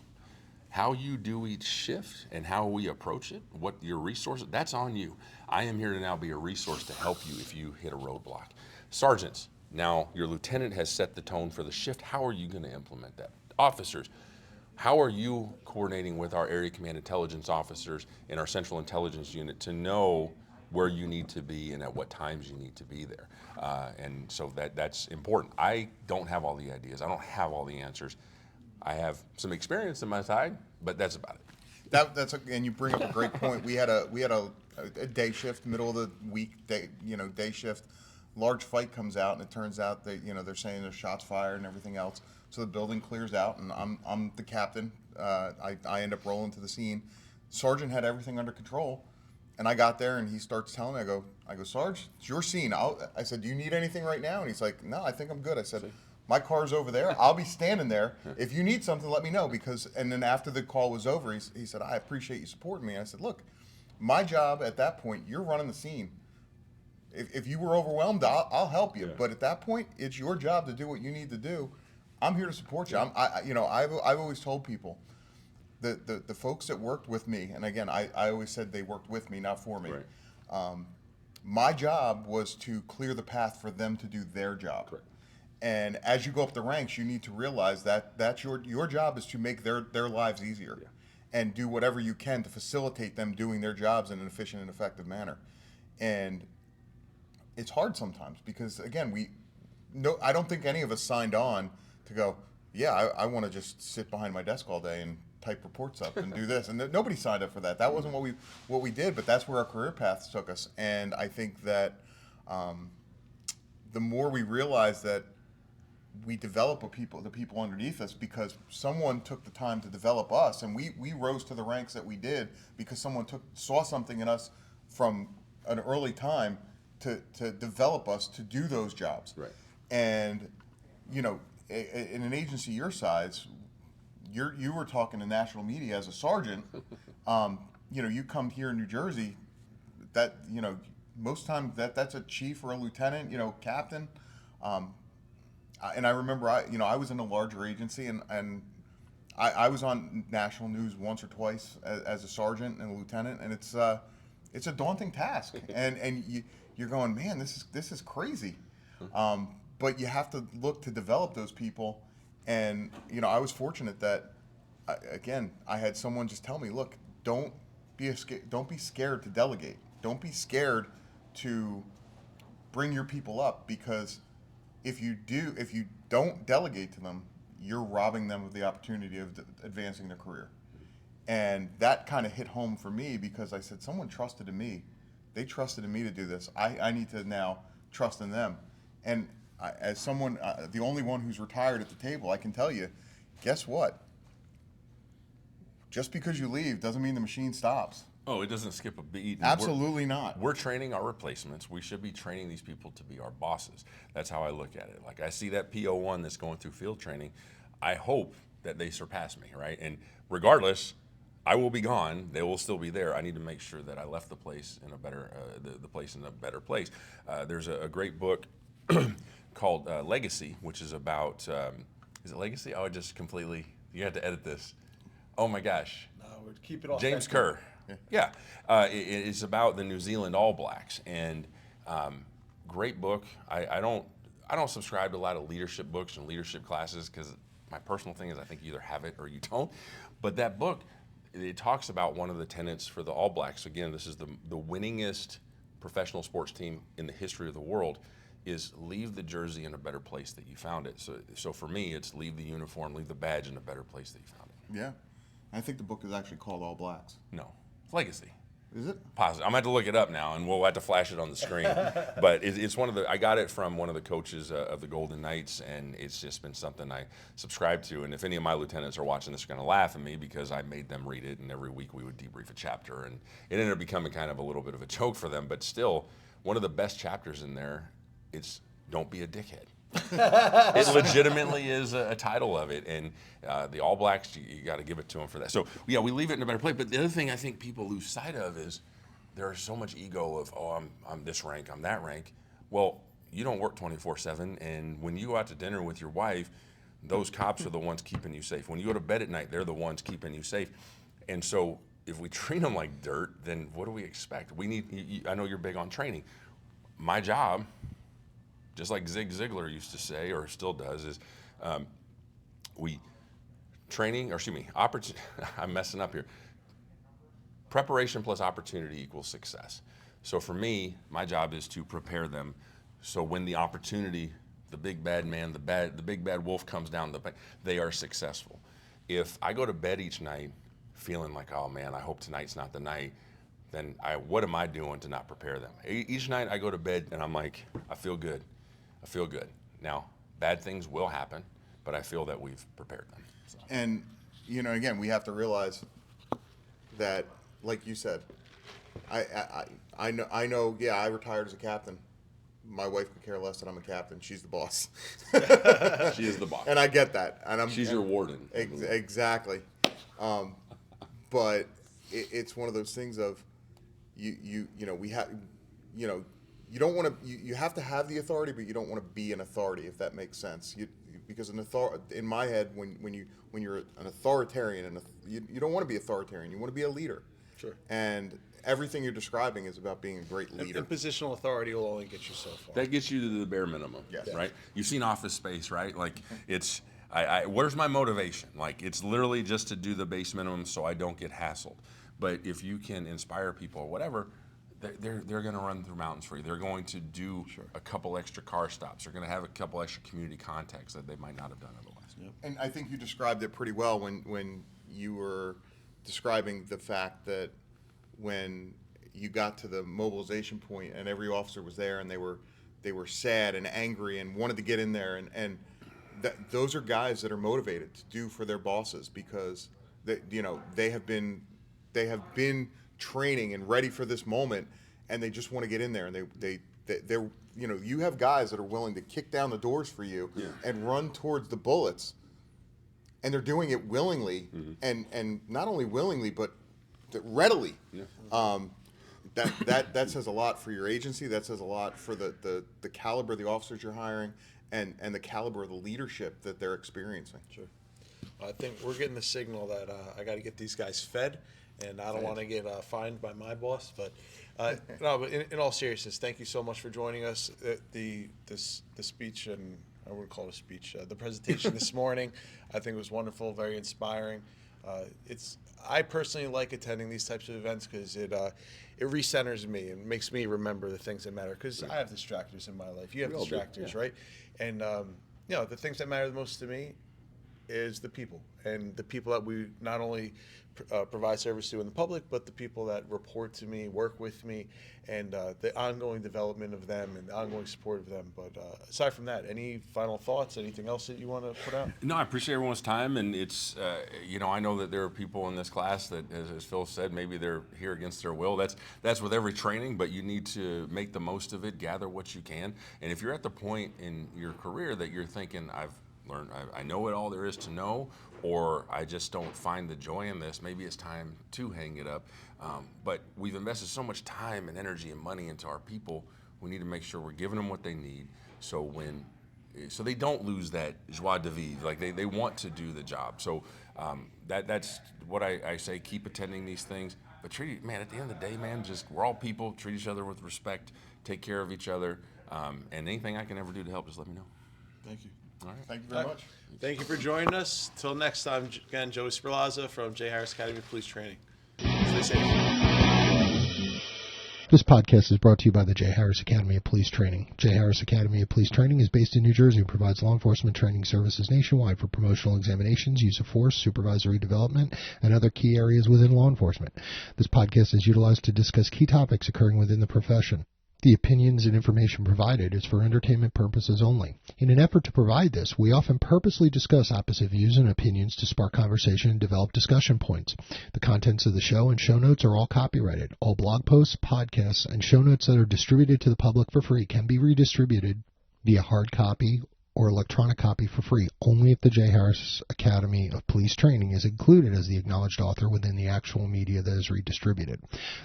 B: How you do each shift and how we approach it, what your resources, that's on you. I am here to now be a resource to help you if you hit a roadblock. Sergeants, now your lieutenant has set the tone for the shift. How are you going to implement that? Officers, how are you coordinating with our area command intelligence officers and our central intelligence unit to know where you need to be and at what times you need to be there? And so that's important. I don't have all the ideas. I don't have all the answers. I have some experience on my side, but that's about it.
C: And you bring up a great point. We had a day shift, middle of the week day shift. Large fight comes out, and it turns out that they're saying there's shots fired and everything else. So the building clears out, and I'm the captain. I end up rolling to the scene. Sergeant had everything under control, and I got there, and he starts telling me, I go, Sarge, it's your scene. I said, do you need anything right now? And he's like, no, I think I'm good. I said, my car's over there. I'll be standing there. If you need something, let me know. And then after the call was over, he said, I appreciate you supporting me. And I said, look, my job at that point, you're running the scene. If you were overwhelmed, I'll help you. Yeah. But at that point, it's your job to do what you need to do. I'm here to support you. I've always told people, the folks that worked with me, and again, I always said they worked with me, not for me. Right. My job was to clear the path for them to do their job.
B: Correct.
C: And as you go up the ranks, you need to realize that that's your job is to make their lives easier, and do whatever you can to facilitate them doing their jobs in an efficient and effective manner. And it's hard sometimes because, again, I don't think any of us signed on to go, yeah, I want to just sit behind my desk all day and type reports up and do this. And nobody signed up for that. That wasn't what we did, but that's where our career paths took us. And I think that the more we realize that we develop the people underneath us because someone took the time to develop us, and we rose to the ranks that we did because someone saw something in us from an early time to develop us to do those jobs.
B: Right.
C: And in an agency your size, you were talking to national media as a sergeant. You come here in New Jersey, that most times that's a chief or a lieutenant, captain. And I remember I was in a larger agency, and I was on national news once or twice as a sergeant and a lieutenant, and it's a daunting task, and you're going, man, this is crazy, but you have to look to develop those people, and I was fortunate that I had someone just tell me, look, don't be scared to delegate, don't be scared to bring your people up, because if you don't delegate to them, you're robbing them of the opportunity of advancing their career. And that kind of hit home for me because I said, someone trusted in me. They trusted in me to do this. I need to now trust in them. And as someone, the only one who's retired at the table, I can tell you, guess what? Just because you leave doesn't mean the machine stops.
D: Oh, it doesn't skip a beat.
C: Absolutely not.
D: We're training our replacements. We should be training these people to be our bosses. That's how I look at it. Like, I see that PO1 that's going through field training. I hope that they surpass me, right? And regardless, I will be gone. They will still be there. I need to make sure that I left the place in a better, the place in a better place. There's a great book called Legacy, which is about, is it Legacy? Oh, I just completely, you had to edit this. Oh my gosh.
A: No, we'd keep it all.
D: James Kerr. Yeah, it's about the New Zealand All Blacks, and great book. I don't subscribe to a lot of leadership books and leadership classes because my personal thing is I think you either have it or you don't. But that book, it talks about one of the tenets for the All Blacks. Again, this is the winningest professional sports team in the history of the world. Is leave the jersey in a better place that you found it. So for me, it's leave the uniform, leave the badge in a better place that you found it.
C: Yeah, I think the book is actually called All Blacks.
D: No. Legacy.
C: Is it?
D: Positive. I'm going to have to look it up now, and we'll have to flash it on the screen. But it's one of the, I got it from one of the coaches of the Golden Knights, and it's just been something I subscribe to. And if any of my lieutenants are watching this, are going to laugh at me because I made them read it, and every week we would debrief a chapter. And it ended up becoming kind of a little bit of a joke for them, but still, one of the best chapters in there, it's don't be a dickhead. It legitimately is a title of it, and the All Blacks, you got to give it to them for that. So yeah, we leave it in a better place. But the other thing I think people lose sight of is there's so much ego of, oh, I'm this rank, I'm that rank. Well, you don't work 24/7, and when you go out to dinner with your wife, those cops are the ones keeping you safe. When you go to bed at night, they're the ones keeping you safe. And so if we treat them like dirt, then what do we expect? We need. I know you're big on training. My job, just like Zig Ziglar used to say, or still does, is I'm messing up here. Preparation plus opportunity equals success. So for me, my job is to prepare them so when the opportunity, the big bad man, the big bad wolf comes down, they are successful. If I go to bed each night feeling like, oh man, I hope tonight's not the night, then what am I doing to not prepare them? Each night I go to bed and I'm like, I feel good. I feel good. Now, bad things will happen, but I feel that we've prepared them. So.
C: And, again, we have to realize that, like you said, I know, yeah, I retired as a captain. My wife could care less that I'm a captain. She's the boss.
D: She is the boss.
C: And I get that.
D: She's your warden.
C: Exactly. But it's one of those things of, you don't want to. You have to have the authority, but you don't want to be an authority, if that makes sense. Because in my head, when you're an authoritarian, you don't want to be authoritarian. You want to be a leader.
A: Sure.
C: And everything you're describing is about being a great leader.
A: And positional authority will only get you so far.
B: That gets you to the bare minimum,
C: Yes.
B: right? You've seen Office Space, right? Like it's, where's my motivation? Like it's literally just to do the base minimum so I don't get hassled. But if you can inspire people or whatever, they're going to run through mountains for you. They're going to do a couple extra car stops. They're going to have a couple extra community contacts that they might not have done otherwise.
A: Yep.
C: And I think you described it pretty well when you were describing the fact that when you got to the mobilization point and every officer was there and they were sad and angry and wanted to get in there, and those are guys that are motivated to do for their bosses because they have been training and ready for this moment, and they just want to get in there, and they're you have guys that are willing to kick down the doors for you and run towards the bullets, and they're doing it willingly, and not only willingly but readily. That says a lot for your agency. That says a lot for the caliber of the officers you're hiring and the caliber of the leadership that they're experiencing.
A: Sure. I think we're getting the signal that I got to get these guys fed, and I don't want to get fined by my boss. But no, but in all seriousness, thank you so much for joining us. The speech, and I wouldn't call it a speech, the presentation this morning, I think was wonderful, very inspiring. I personally like attending these types of events because it recenters me and makes me remember the things that matter. Because I have distractors in my life. You have distractors, right? And the things that matter the most to me is the people, and the people that we not only provide service to in the public, but the people that report to me, work with me, and the ongoing development of them and the ongoing support of them. But aside from that, any final thoughts, anything else that you want to put out?
B: No, I appreciate everyone's time, and it's, I know that there are people in this class that, as Phil said, maybe they're here against their will. That's with every training, but you need to make the most of it, gather what you can, and if you're at the point in your career that you're thinking, I know it all there is to know, or I just don't find the joy in this, maybe it's time to hang it up. But we've invested so much time and energy and money into our people, we need to make sure we're giving them what they need so they don't lose that joie de vivre, like they want to do the job. So that's what I say, keep attending these things, but at the end of the day, man, just we're all people, treat each other with respect, take care of each other, and anything I can ever do to help, just let me know.
A: Thank you.
B: All right.
C: Thank you very much.
A: Thank you for joining us. Till next time, again, Joey Sperlazza from J. Harris Academy of Police Training. Stay safe.
E: This podcast is brought to you by the J. Harris Academy of Police Training. J. Harris Academy of Police Training is based in New Jersey and provides law enforcement training services nationwide for promotional examinations, use of force, supervisory development, and other key areas within law enforcement. This podcast is utilized to discuss key topics occurring within the profession. The opinions and information provided is for entertainment purposes only. In an effort to provide this, we often purposely discuss opposite views and opinions to spark conversation and develop discussion points. The contents of the show and show notes are all copyrighted. All blog posts, podcasts, and show notes that are distributed to the public for free can be redistributed via hard copy or electronic copy for free only if the J. Harris Academy of Police Training is included as the acknowledged author within the actual media that is redistributed.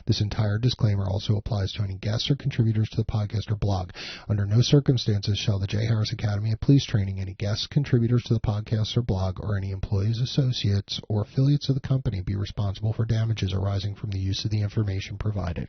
E: This entire disclaimer also applies to any guests or contributors to the podcast or blog. Under no circumstances shall the J. Harris Academy of Police Training, any guests, contributors to the podcast or blog, or any employees, associates, or affiliates of the company be responsible for damages arising from the use of the information provided.